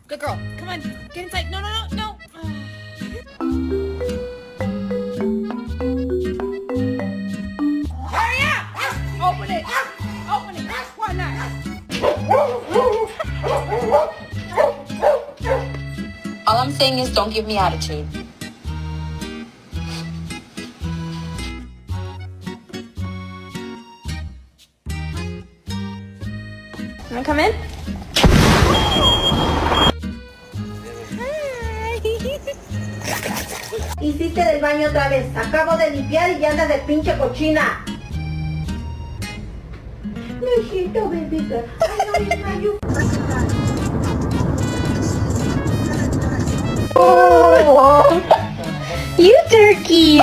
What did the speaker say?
Good girl. Come on. Get inside. No, no, no, no. Hurry up! Open it. Open it. Why not? All I'm saying is don't give me attitude. Wanna come in? Hiciste del baño otra vez. Acabo de limpiar y ya andas de pinche cochina. Necesito, bebita. Ay, no, desmayo. Oh, you turkey.